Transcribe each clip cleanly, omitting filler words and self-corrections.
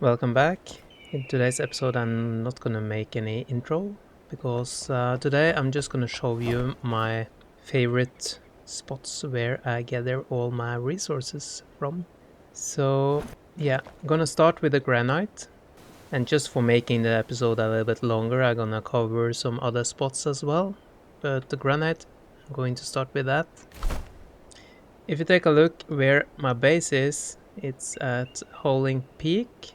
Welcome back. In today's episode, I'm not gonna make any intro because today I'm just gonna show you my favorite spots where I gather all my resources from. So, yeah, I'm gonna start with the granite. And just for making the episode a little bit longer, I'm gonna cover some other spots as well. But the granite, I'm going to start with that. If you take a look where my base is, it's at Howling Peak,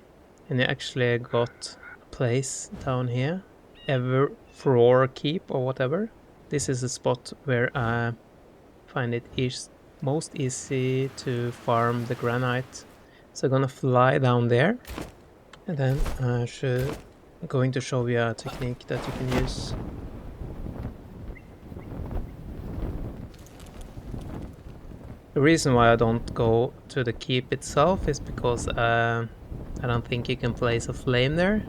and you actually got a place down here, Everfroar Keep or whatever. This is a spot where I find it is most easy to farm the granite. So I'm gonna fly down there, and then I'm going to show you a technique that you can use. The reason why I don't go to the keep itself is because I don't think you can place a flame there.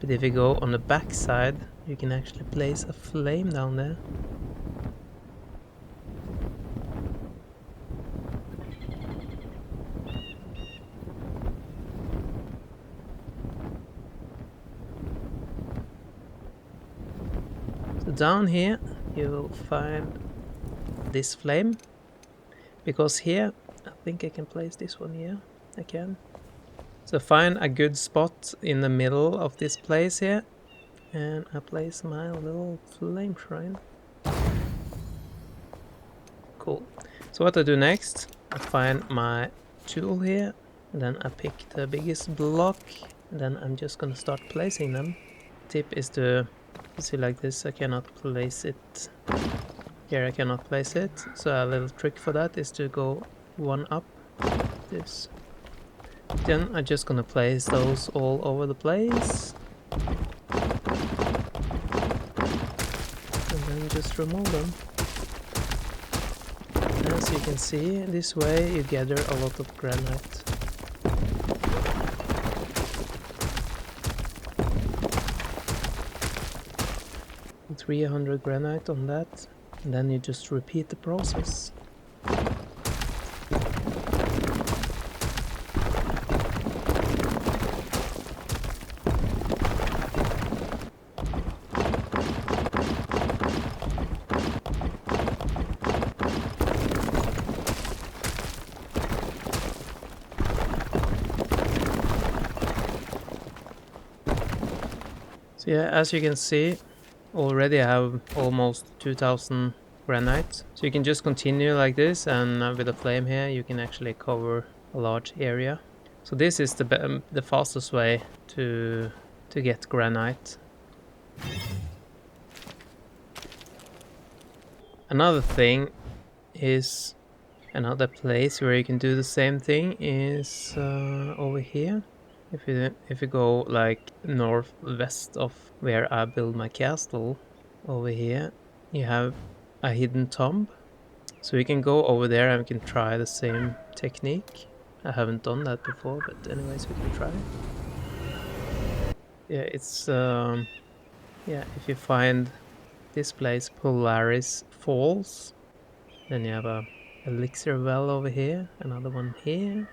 But if you go on the back side, you can actually place a flame down there. So down here, you will find this flame. Because here, I think I can place this one here. I can. So find a good spot in the middle of this place here. And I place my little flame shrine. Cool. So what I do next, I find my tool here. And then I pick the biggest block. And then I'm just gonna start placing them. Tip is to see like this. I cannot place it. Here I cannot place it. So a little trick for that is to go one up. This. Then I'm just gonna place those all over the place. And then just remove them. As you can see, this way you gather a lot of granite. 300 granite on that, and then you just repeat the process. So yeah, as you can see, already I have almost 2000 granite. So you can just continue like this, and with the flame here you can actually cover a large area. So this is the fastest way to get granite. Another thing is, another place where you can do the same thing is over here. If you go like northwest of where I build my castle, over here you have a hidden tomb. So we can go over there and we can try the same technique. I haven't done that before, but anyways we can try. Yeah, it's yeah, if you find this place, Polaris Falls, then you have a elixir well over here, another one here.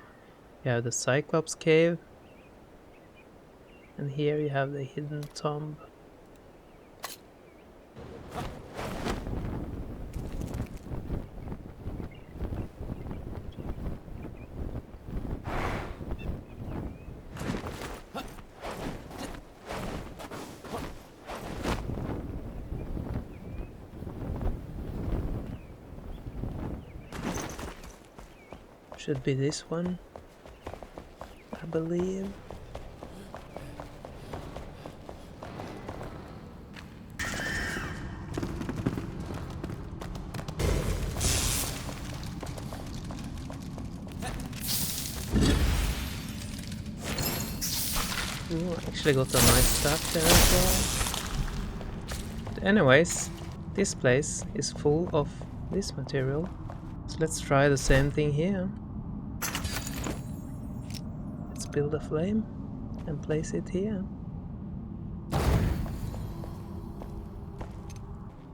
You have the Cyclops cave. And here you have the hidden tomb. Should be this one, I believe. Ooh, I actually got a nice staff there as well. But anyways, this place is full of this material. So let's try the same thing here. Let's build a flame and place it here.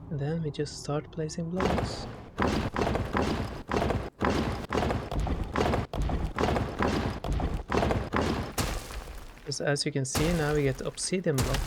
And then we just start placing blocks. Because as you can see, now we get obsidian block.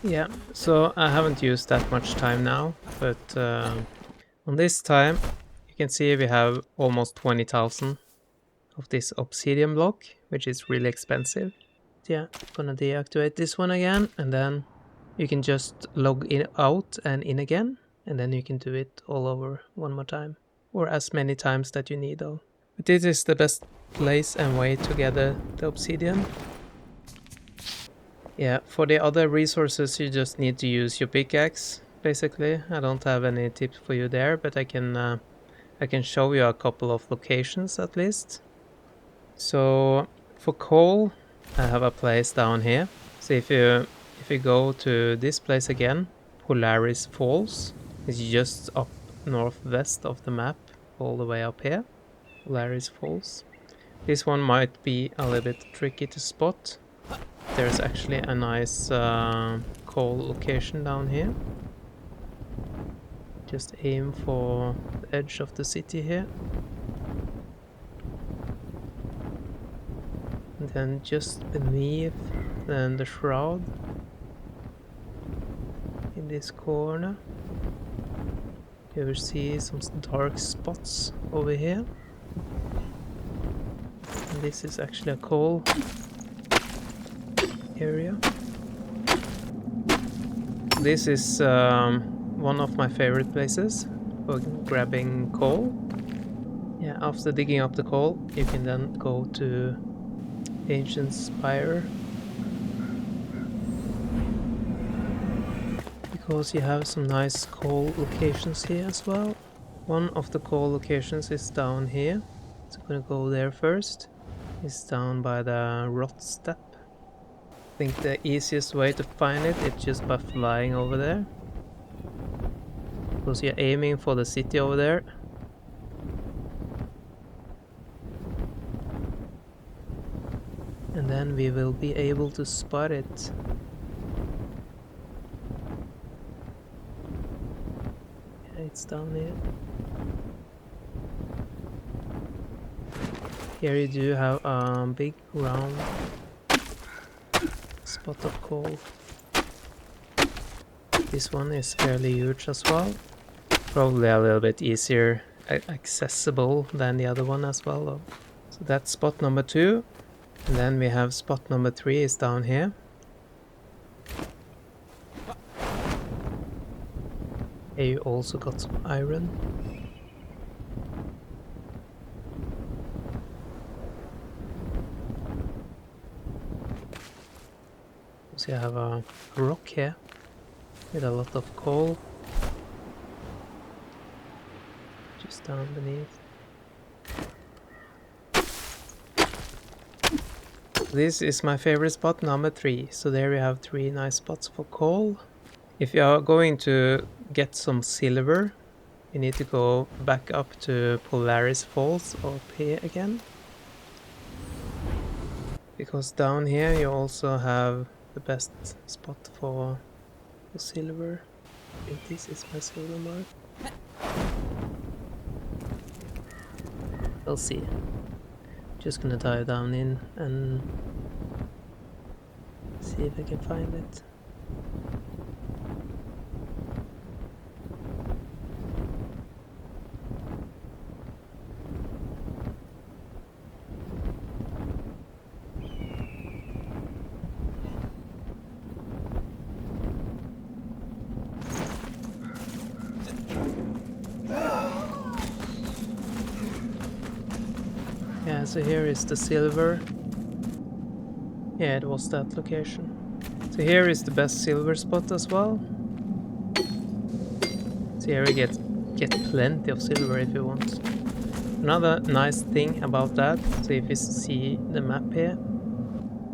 Yeah, so I haven't used that much time now, but on this time, you can see we have almost 20,000 of this obsidian block, which is really expensive. Yeah, gonna deactivate this one again, and then you can just log in out and in again, and then you can do it all over one more time, or as many times that you need though. But this is the best place and way to gather the obsidian. Yeah, for the other resources you just need to use your pickaxe, basically. I don't have any tips for you there, but I can show you a couple of locations at least. So for coal, I have a place down here. So if you go to this place again, Polaris Falls is just up northwest of the map, all the way up here. Polaris Falls. This one might be a little bit tricky to spot. There's actually a nice coal location down here. Just aim for the edge of the city here. And then just beneath the shroud, in this corner, you will see some dark spots over here. And this is actually a coal area. This is one of my favorite places for grabbing coal. Yeah, after digging up the coal, you can then go to Ancient Spire, because you have some nice coal locations here as well. One of the coal locations is down here, so I'm gonna go there first. It's down by the rot step. I think the easiest way to find it is just by flying over there, because you're aiming for the city over there. And then we will be able to spot it. Yeah, it's down here. Here you do have a big round spot of coal. This one is fairly huge as well. Probably a little bit easier accessible than the other one as well though. So that's spot number 2. And then we have spot number 3 is down here. Here you also got some iron. So you have a rock here with a lot of coal just down beneath. This is my favorite spot, number 3. So there we have 3 nice spots for coal. If you are going to get some silver, you need to go back up to Polaris Falls up here again. Because down here you also have the best spot for the silver. I think this is my silver mark. We'll see. Just gonna dive down in and see if I can find it. Yeah, so here is the silver. Yeah, it was that location. So here is the best silver spot as well. So here we get plenty of silver if you want. Another nice thing about that, so if you see the map here,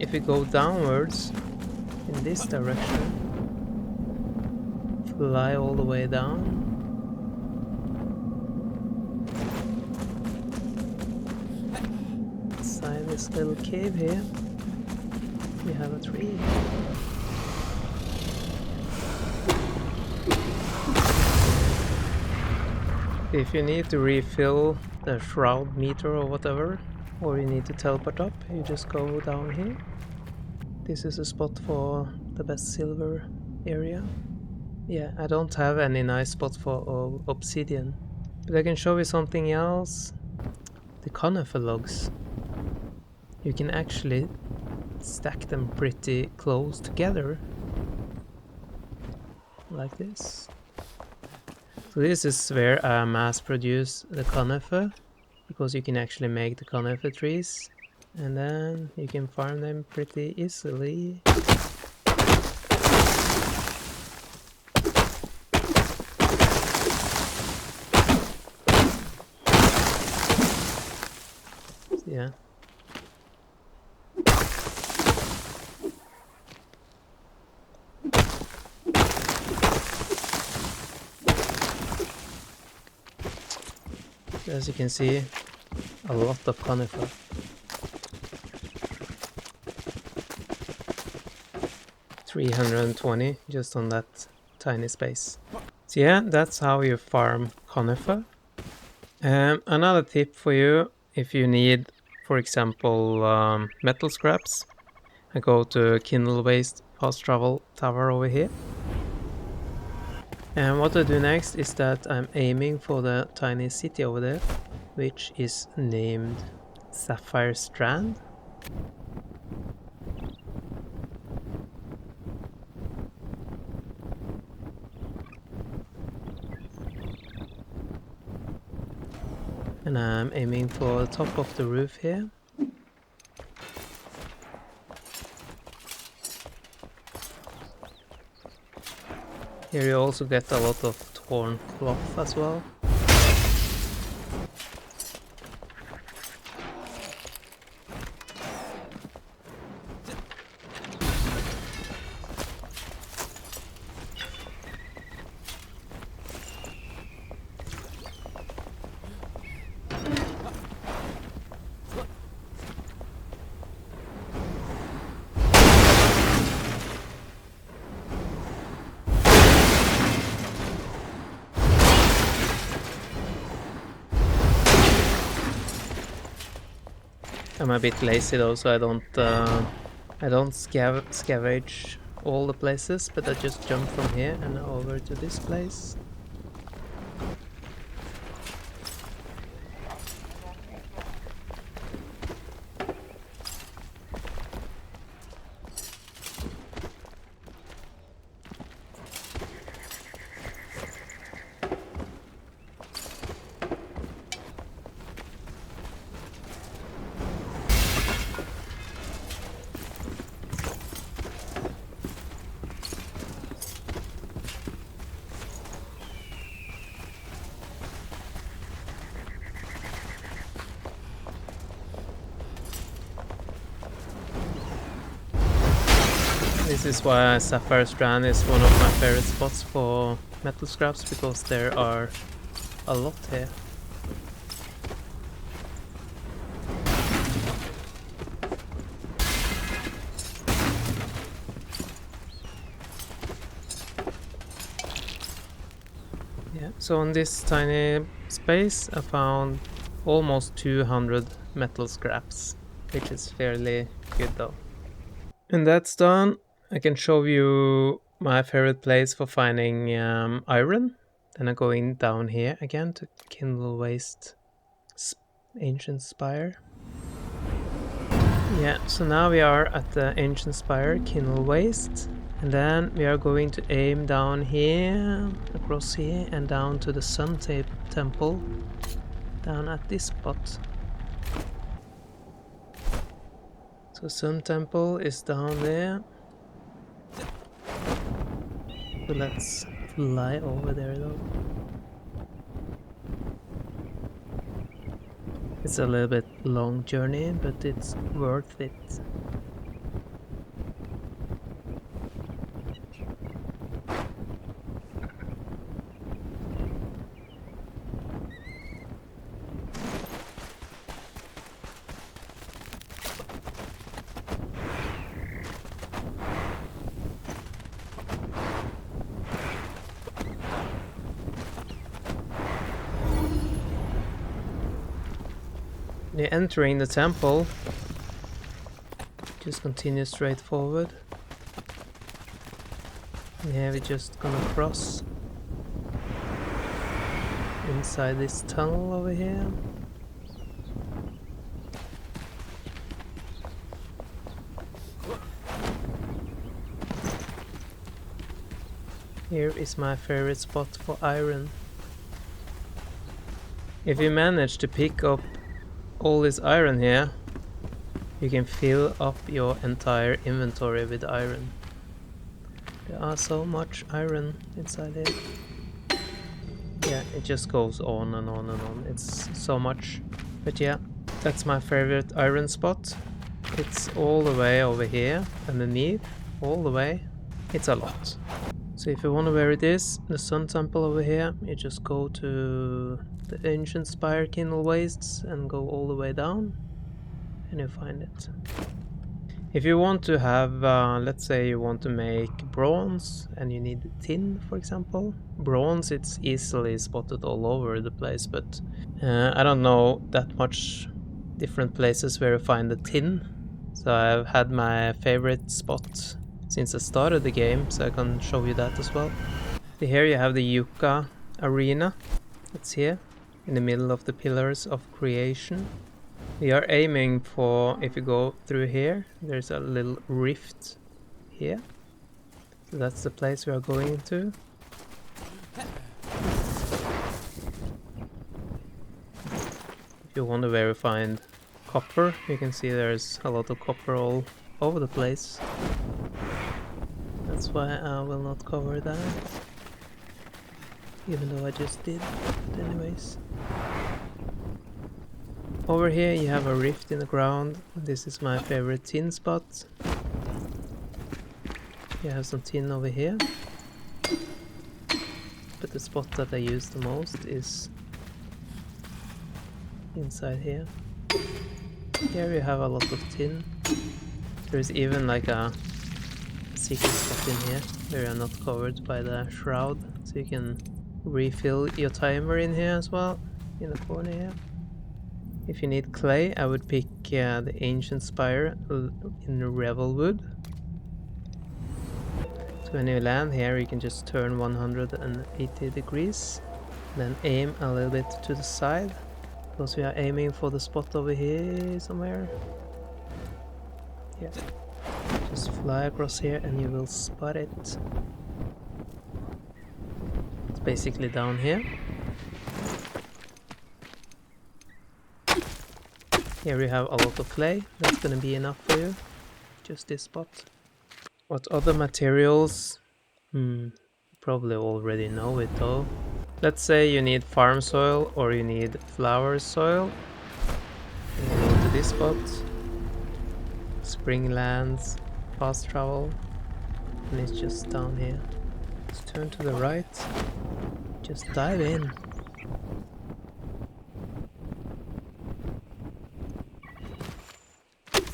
if you go downwards in this direction, fly all the way down, inside this little cave here, we have a tree. If you need to refill the shroud meter or whatever, or you need to teleport up, you just go down here. This is a spot for the best silver area. Yeah, I don't have any nice spots for obsidian, but I can show you something else. The conifer logs. You can actually stack them pretty close together, like this. So this is where I mass produce the conifer, because you can actually make the conifer trees, and then you can farm them pretty easily. Yeah. As you can see, a lot of conifer. $320 just on that tiny space. So yeah, that's how you farm conifer. Another tip for you, if you need, for example, metal scraps, I go to Kindle Waste Fast Travel Tower over here. And what I do next is that I'm aiming for the tiny city over there, which is named Sapphire Strand. And I'm aiming for the top of the roof here. Here you also get a lot of torn cloth as well. I'm a bit lazy though, so I don't scavenge all the places, but I just jump from here and over to this place. This is why Sapphire Strand is one of my favorite spots for metal scraps, because there are a lot here. Yeah, so on this tiny space I found almost 200 metal scraps, which is fairly good though. And that's done. I can show you my favorite place for finding iron. Then I'm going down here again to Kindle Waste Ancient Spire. Yeah, so now we are at the Ancient Spire, Kindle Waste. And then we are going to aim down here, across here, and down to the Sun Temple, down at this spot. So Sun Temple is down there. So let's fly over there though. It's a little bit long journey, but it's worth it. You're entering the temple. Just continue straight forward. And here we're just gonna cross inside this tunnel over here. Here is my favorite spot for iron. If you manage to pick up all this iron here, you can fill up your entire inventory with iron. There are so much iron inside here. Yeah, it just goes on and on and on. It's so much. But yeah, that's my favorite iron spot. It's all the way over here, underneath, all the way. It's a lot. So if you wonder where it is, the Sun Temple over here, you just go to the Ancient Spire Kindle Wastes and go all the way down, and you find it. If you want to have, let's say you want to make bronze and you need tin, for example. Bronze, it's easily spotted all over the place, but I don't know that much different places where you find the tin. So I've had my favorite spot since I started the game, so I can show you that as well. So here you have the Yucca Arena. It's here, in the middle of the Pillars of Creation. We are aiming for, if you go through here, there's a little rift here. So that's the place we are going into. If you wonder where we find copper, you can see there's a lot of copper all over the place. That's why I will not cover that, even though I just did. But anyways, over here you have a rift in the ground. This is my favorite tin spot. You have some tin over here, but the spot that I use the most is inside here. Here you have a lot of tin. There's even like a secret spot in here where you're not covered by the shroud, so you can refill your timer in here as well, in the corner here. If you need clay, I would pick the Ancient Spire in Revelwood. So when you land here, you can just turn 180 degrees, then aim a little bit to the side, because we are aiming for the spot over here somewhere. Yeah. Just fly across here and you will spot it. It's basically down here. Here we have a lot of clay. That's gonna be enough for you. Just this spot. What other materials? You probably already know it though. Let's say you need farm soil or you need flower soil. You go to this spot. Springlands. Fast travel, and it's just down here. Just turn to the right, just dive in.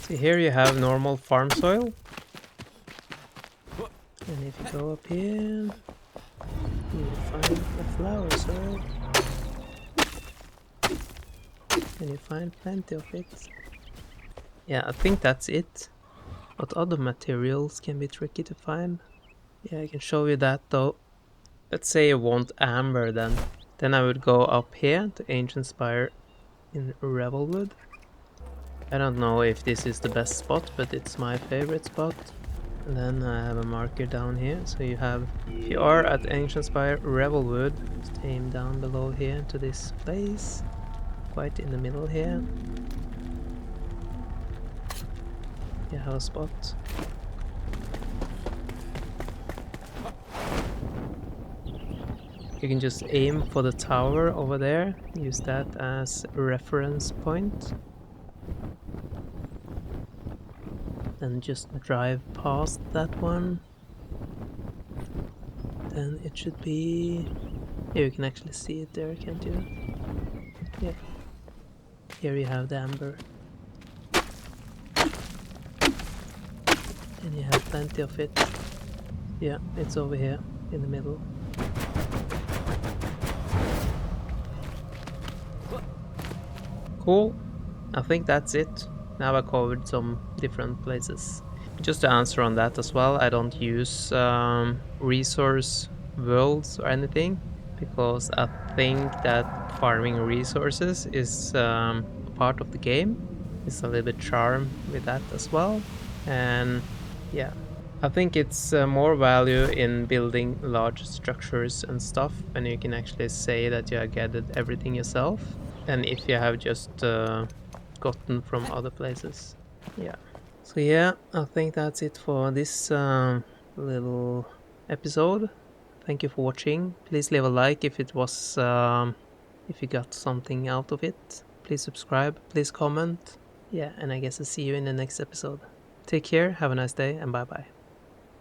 See, here you have normal farm soil, and if you go up here, you find the flower soil, and you find plenty of it. Yeah, I think that's it. What other materials can be tricky to find? Yeah, I can show you that though. Let's say you want amber then. Then I would go up here to Ancient Spire in Revelwood. I don't know if this is the best spot, but it's my favorite spot. And then I have a marker down here. So you have, if you are at Ancient Spire Revelwood, just aim down below here to this place. Quite in the middle here. You have a spot. You can just aim for the tower over there, use that as a reference point, then just drive past that one. Then it should be... Here you can actually see it there, can't you? Yeah. Here you have the amber. And you have plenty of it. Yeah, it's over here in the middle. Cool. I think that's it. Now I covered some different places. Just to answer on that as well, I don't use resource worlds or anything because I think that farming resources is a part of the game. It's a little bit charm with that as well. And yeah, I think it's more value in building large structures and stuff when you can actually say that you have gathered everything yourself, and if you have just gotten from other places. Yeah. So yeah, I think that's it for this little episode. Thank you for watching. Please leave a like if it was if you got something out of it. Please subscribe. Please comment. Yeah, and I guess I'll see you in the next episode. Take care. Have a nice day, and bye bye.